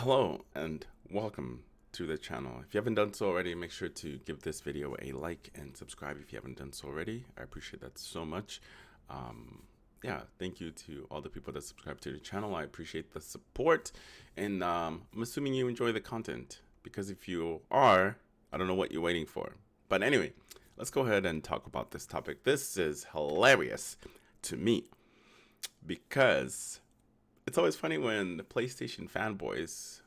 Hello and welcome to the channel. If you haven't done so already, make sure to give this video a like and subscribe if you haven't done so already. I appreciate that so much. Yeah, thank you to all the people that subscribe to the channel. I appreciate the support, and I'm assuming you enjoy the content, because if you are, I don't know what you're waiting for. But anyway, let's go ahead and talk about this topic. This is hilarious to me because it's always funny when the PlayStation fanboys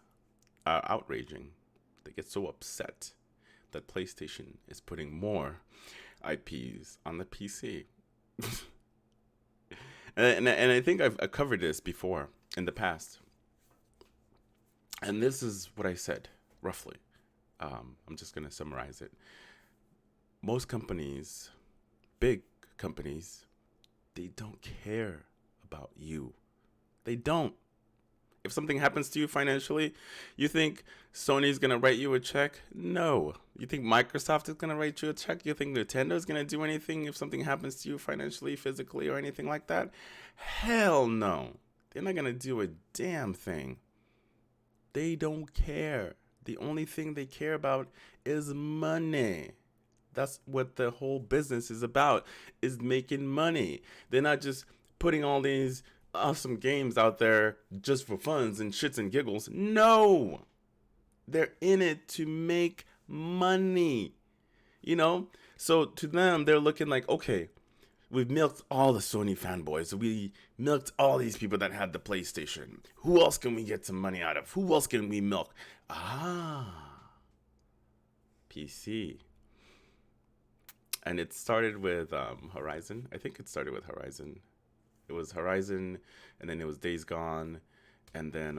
are outraging. They get so upset that PlayStation is putting more IPs on the PC. and I think I've covered this before in the past. And this is what I said, roughly. I'm just going to summarize it. Most companies, big companies, they don't care about you. They don't. If something happens to you financially, you think Sony's going to write you a check? No. You think Microsoft is going to write you a check? You think Nintendo is going to do anything if something happens to you financially, physically, or anything like that? Hell no. They're not going to do a damn thing. They don't care. The only thing they care about is money. That's what the whole business is about, is making money. They're not just putting all these awesome games out there just for funs and shits and giggles. No, they're in it to make money, so to them, they're looking like, okay, we've milked all the Sony fanboys, we milked all these people that had the PlayStation. Who else can we get some money out of? Who else can we milk? PC. And it started with Horizon. I think it started with Horizon. It was Horizon, and then it was Days Gone, and then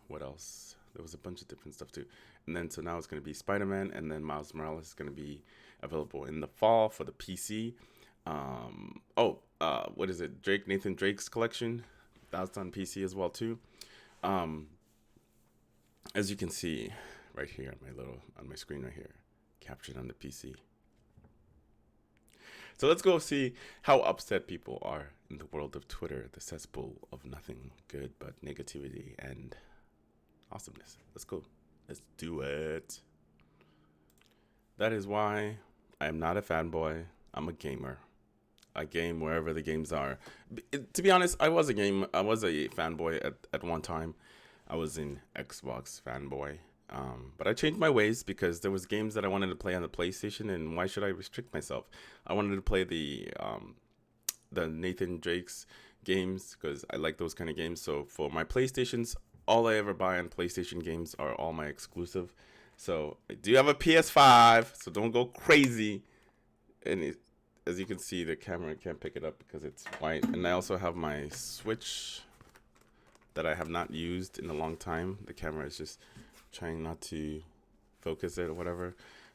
what else? There was a bunch of different stuff too. And then so now it's going to be Spider-Man, and then Miles Morales is going to be available in the fall for the PC. What is it? Nathan Drake's collection. That's on PC as well too. As you can see right here on my screen right here, captured on the PC. So let's go see how upset people are in the world of Twitter, the cesspool of nothing good but negativity and awesomeness. Let's go. Let's do it. That is why I am not a fanboy. I'm a gamer. I game wherever the games are. To be honest, I was a fanboy at one time. I was an Xbox fanboy. But I changed my ways because there was games that I wanted to play on the PlayStation, and why should I restrict myself? I wanted to play the Nathan Drake's games because I like those kind of games. So for my PlayStations, all I ever buy on PlayStation games are all my exclusive. So I do have a PS5, so don't go crazy. And as you can see, the camera can't pick it up because it's white. And I also have my Switch that I have not used in a long time. The camera is just trying not to focus it or whatever.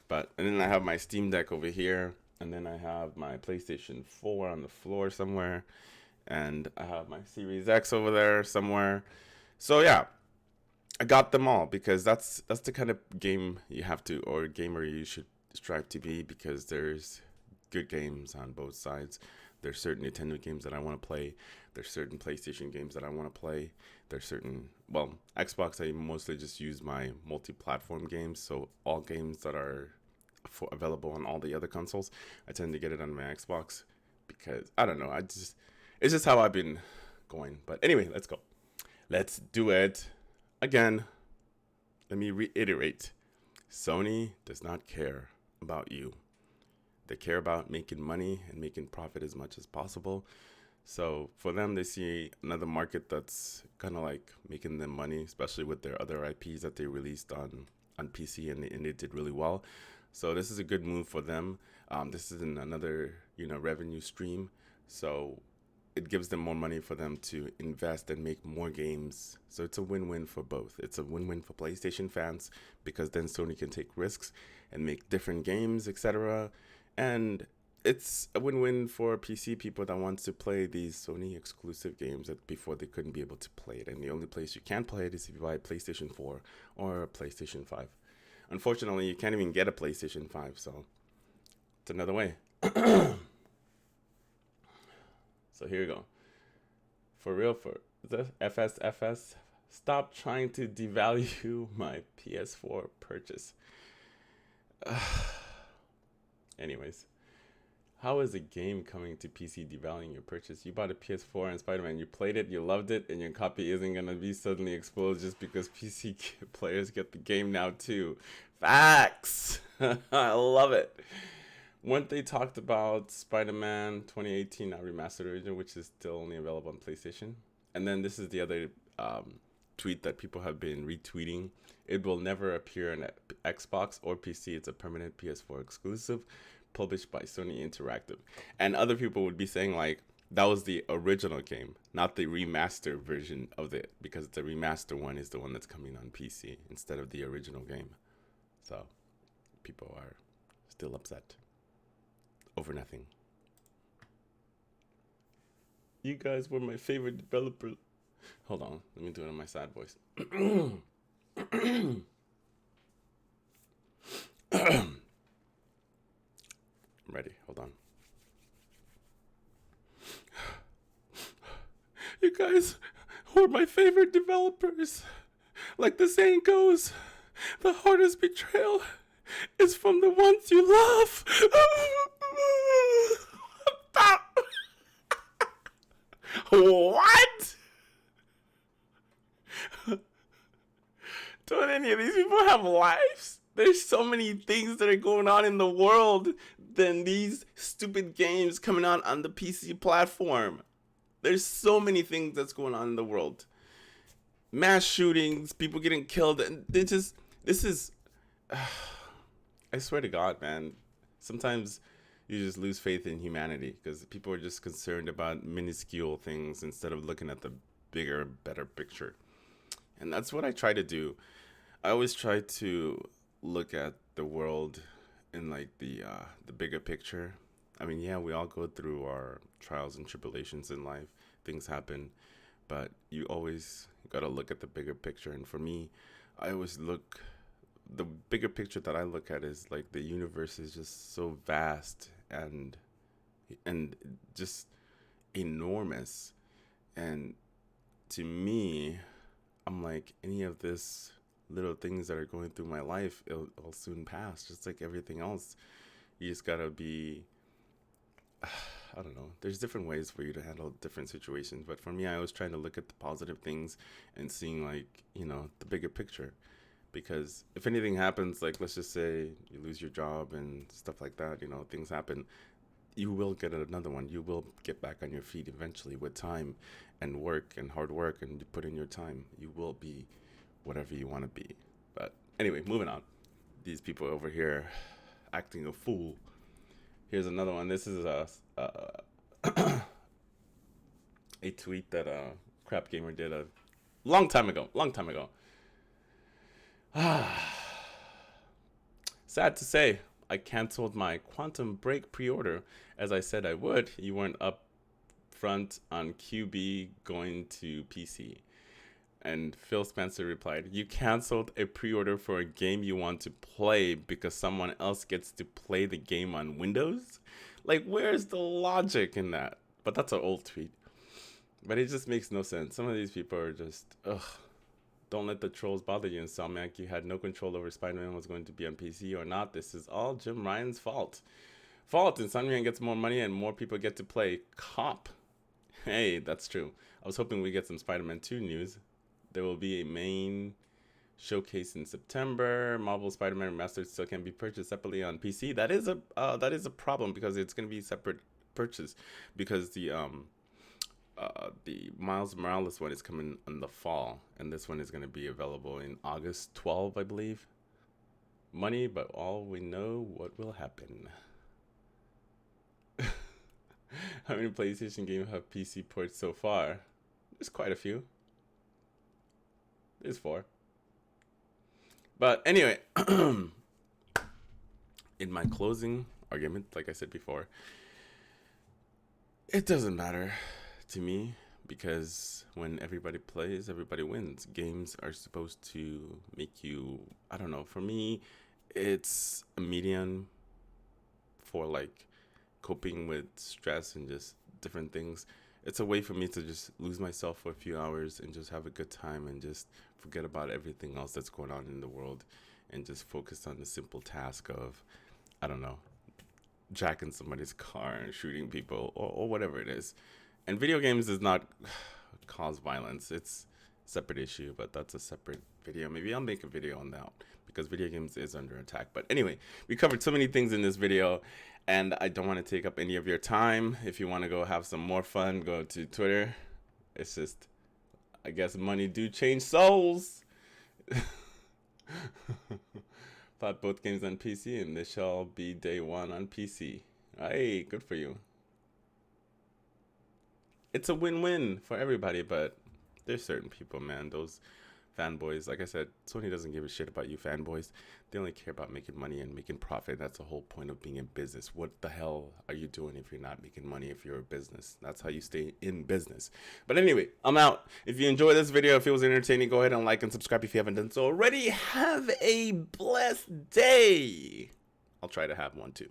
And then I have my Steam Deck over here, and then I have my PlayStation 4 on the floor somewhere, and I have my Series X over there somewhere. So yeah, I got them all because that's the kind of game you have to, or gamer you should strive to be, because there's good games on both sides. There's certain Nintendo games that I want to play. There's certain PlayStation games that I want to play. There's certain, Xbox, I mostly just use my multi-platform games. So all games that are available on all the other consoles, I tend to get it on my Xbox because, I don't know, it's just how I've been going. But anyway, let's go. Let's do it. Again, let me reiterate. Sony does not care about you. They care about making money and making profit as much as possible. So for them, they see another market that's kind of like making them money, especially with their other IPs that they released on PC, and they did really well. So this is a good move for them. This is another revenue stream. So it gives them more money for them to invest and make more games. So it's a win-win for both. It's a win-win for PlayStation fans because then Sony can take risks and make different games, etc. And it's a win-win for PC people that want to play these Sony exclusive games that before they couldn't be able to play it. And the only place you can play it is if you buy a PlayStation 4 or a PlayStation 5. Unfortunately, you can't even get a PlayStation 5, so it's another way. So here you go. For real, for the FSFS Stop trying to devalue my PS4 purchase. Anyways, how is a game coming to PC devaluing your purchase? You bought a PS4 and Spider-Man, you played it, you loved it, and your copy isn't gonna be suddenly exposed just because PC players get the game now too. Facts! I love it. When they talked about Spider-Man 2018 remastered version, which is still only available on PlayStation, and then this is the other tweet that people have been retweeting. It will never appear on Xbox or PC. It's a permanent PS4 exclusive, published by Sony Interactive. And other people would be saying like that was the original game, not the remaster version of it, because the remaster one is the one that's coming on PC instead of the original game. So people are still upset over nothing. You guys were my favorite developer. Hold on, let me do it in my sad voice. I'm ready, hold on. You guys were my favorite developers. Like the saying goes, the hardest betrayal is from the ones you love. What? Don't any of these people have lives? There's so many things that are going on in the world than these stupid games coming out on the PC platform. There's so many things that's going on in the world. Mass shootings, people getting killed, and this is, I swear to God, man, sometimes you just lose faith in humanity because people are just concerned about minuscule things instead of looking at the bigger, better picture. And that's what I try to do. I always try to look at the world in like the bigger picture. I mean, yeah, we all go through our trials and tribulations in life. Things happen, but you always got to look at the bigger picture. And for me, I always look, the bigger picture that I look at is like the universe is just so vast and just enormous. And to me, I'm like, any of this little things that are going through my life, it'll soon pass, just like everything else. You just gotta be, I don't know, there's different ways for you to handle different situations, but for me, I was trying to look at the positive things and seeing like, you know, the bigger picture. Because if anything happens, like let's just say you lose your job and stuff like that, you know, things happen, you will get another one. You will get back on your feet eventually with time and work and hard work, and you put in your time. You will be whatever you want to be. But anyway, moving on. These people over here acting a fool. Here's another one. This is a tweet that Crap Gamer did a long time ago. Sad to say, I canceled my Quantum Break pre-order as I said I would. You weren't up front on QB going to PC. And Phil Spencer replied, you canceled a pre-order for a game you want to play because someone else gets to play the game on Windows? Like, where's the logic in that? But that's an old tweet. But it just makes no sense. Some of these people are just, ugh. Don't let the trolls bother you, Insomniac. You had no control over Spider-Man was going to be on PC or not. This is all Jim Ryan's fault. Insomniac gets more money and more people get to play Cop. Hey, that's true. I was hoping we get some Spider-Man 2 news. There will be a main showcase in September. Marvel Spider-Man Remastered still can be purchased separately on PC. That is a problem because it's going to be separate purchase because the Miles Morales one is coming in the fall, and this one is going to be available in August 12, I believe. Money, but all we know what will happen. How many PlayStation games have PC ports so far? There's quite a few. There's 4. But anyway, in my closing argument, like I said before, it doesn't matter to me because when everybody plays, everybody wins. Games are supposed to make you, I don't know, for me, it's a medium for like coping with stress and just different things. it's a way for me to just lose myself for a few hours and just have a good time and just forget about everything else that's going on in the world and just focus on the simple task of, I don't know, jacking somebody's car and shooting people or whatever it is. And video games does not cause violence. It's a separate issue, but that's a separate video. Maybe I'll make a video on that because video games is under attack. But anyway, we covered so many things in this video, and I don't want to take up any of your time. If you want to go have some more fun, go to Twitter. It's just, I guess money do change souls. Bought both games on PC, and this shall be day one on PC. Hey, good for you. It's a win-win for everybody, but there's certain people, man, those fanboys. Like I said, Sony doesn't give a shit about you fanboys. They only care about making money and making profit. That's the whole point of being in business. What the hell are you doing if you're not making money if you're a business? That's how you stay in business. But anyway, I'm out. If you enjoyed this video, if it was entertaining, go ahead and like and subscribe if you haven't done so already. Have a blessed day. I'll try to have one too.